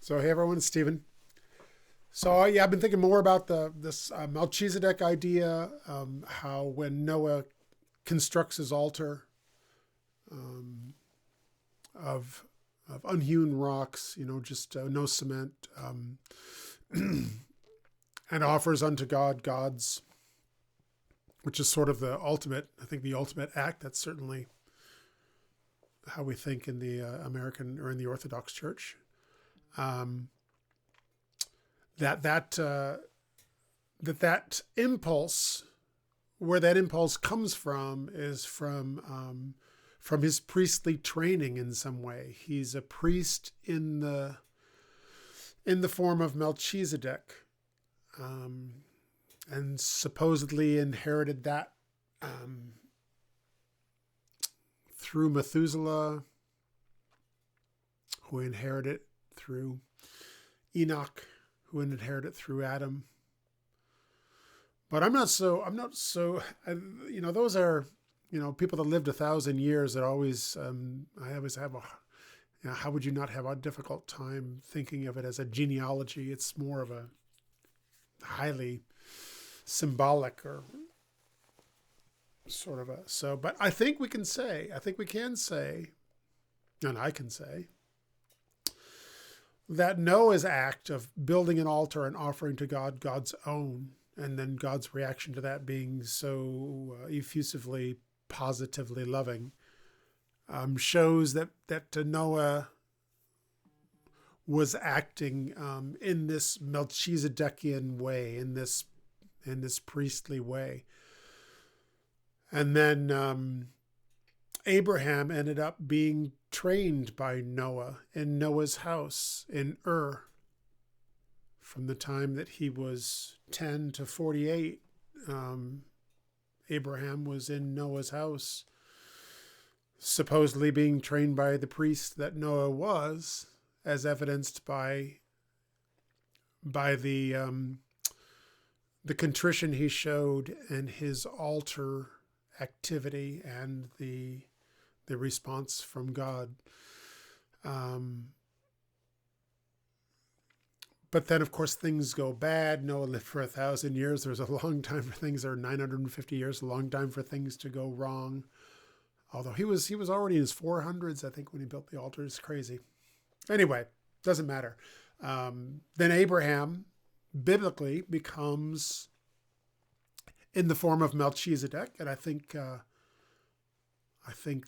So hey everyone, it's Stephen. So yeah, I've been thinking more about this Melchizedek idea, how when Noah constructs his altar um, of unhewn rocks, just no cement, and offers unto God gods, which is sort of the ultimate, I think the ultimate act. That's certainly how we think in the American or in the Orthodox Church. That impulse, where that impulse comes from, is from his priestly training in some way. He's a priest in the form of Melchizedek, and supposedly inherited that through Methuselah, who inherited it through Enoch, who inherited it through Adam. But those are, people that lived 1,000 years that always, I always have how would you not have a difficult time thinking of it as a genealogy? It's more of a highly symbolic or sort of but I think we can say, and I can say, that Noah's act of building an altar and offering to God God's own, and then God's reaction to that being so effusively, positively loving, shows that Noah was acting in this Melchizedekian way, in this priestly way. And then Abraham ended up being trained by Noah in Noah's house in Ur. From the time that he was 10 to 48, Abraham was in Noah's house, supposedly being trained by the priest that Noah was, as evidenced by the contrition he showed in his altar activity and the response from God. But then, of course, things go bad. Noah lived for 1,000 years. There's a long time for things, or 950 years, a long time for things to go wrong. Although he was already in his 400s, I think, when he built the altar. It's crazy. Anyway, doesn't matter. Then Abraham, biblically, becomes in the form of Melchizedek, and I think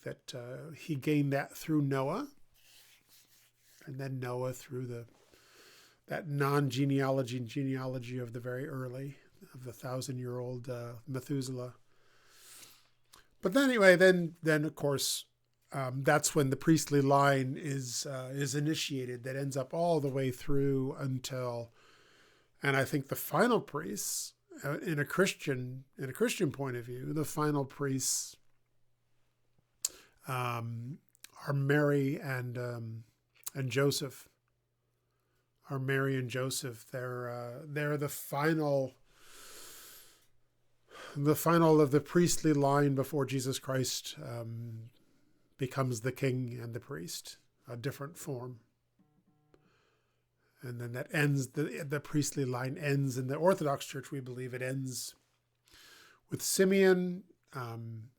that he gained that through Noah, and then Noah through that genealogy of the very early, of the 1,000-year-old Methuselah. But then anyway, then of course, that's when the priestly line is initiated. That ends up all the way through until, and I think the final priests, in a Christian point of view, the final priests are Mary and Joseph. Are Mary and Joseph? They're the final of the priestly line before Jesus Christ becomes the king and the priest, a different form. And then that ends, the priestly line ends in the Orthodox Church. We believe it ends with Simeon,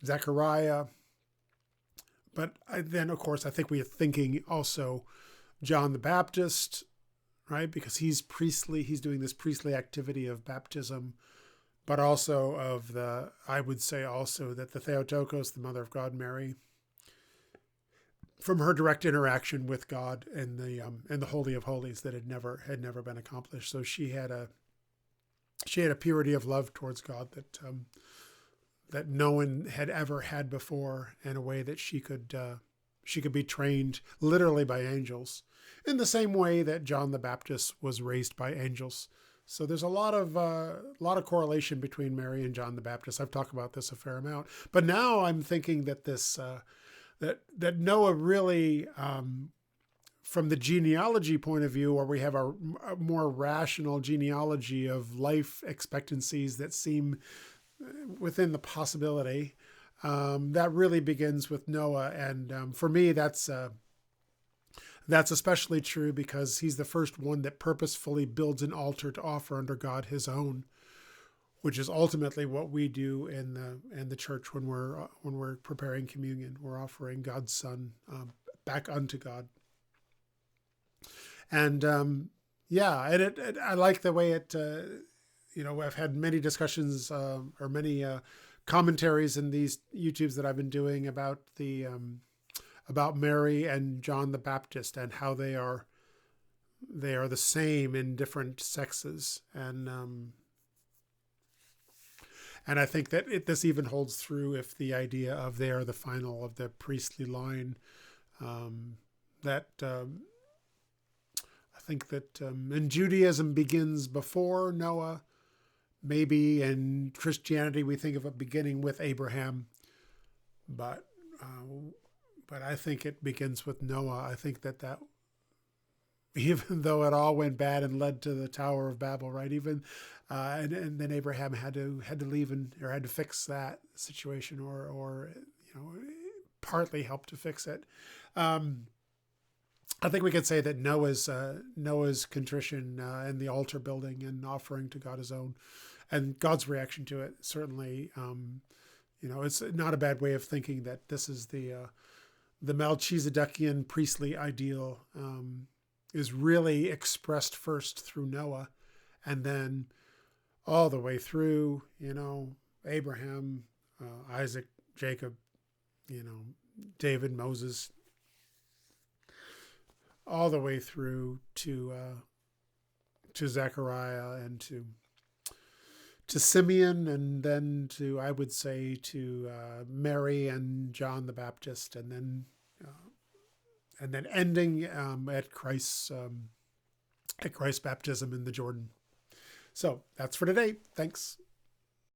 Zechariah. But then, of course, I think we are thinking also John the Baptist, right? Because he's priestly, he's doing this priestly activity of baptism, but also of I would say also that the Theotokos, the Mother of God, Mary, from her direct interaction with God in the Holy of Holies that had never been accomplished. So she had a purity of love towards God that no one had ever had before, in a way that she could be trained literally by angels, in the same way that John the Baptist was raised by angels. So there's a lot of correlation between Mary and John the Baptist. I've talked about this a fair amount, but now I'm thinking that this that Noah really, from the genealogy point of view, where we have a more rational genealogy of life expectancies that seem within the possibility, that really begins with Noah. And for me, that's That's especially true because he's the first one that purposefully builds an altar to offer unto God his own, which is ultimately what we do in the church when we're preparing communion. We're offering God's Son back unto God. And I like the way it. I've had many discussions or many commentaries in these YouTubes that I've been doing about about Mary and John the Baptist and how they are the same in different sexes, and I think that this even holds through if the idea of they are the final of the priestly line. I think that in Judaism begins before Noah. Maybe in Christianity we think of it beginning with Abraham, but I think it begins with Noah. I think that even though it all went bad and led to the Tower of Babel, right? Even and then Abraham had to leave or had to fix that situation, or partly help to fix it. I think we could say that Noah's contrition and the altar building and offering to God his own, and God's reaction to it, certainly, it's not a bad way of thinking that this is the Melchizedekian priestly ideal is really expressed first through Noah, and then all the way through, Abraham, Isaac, Jacob, David, Moses, all the way through to Zechariah and to Simeon, and then I would say to Mary and John the Baptist, and then ending at Christ's baptism in the Jordan. So that's for today. Thanks.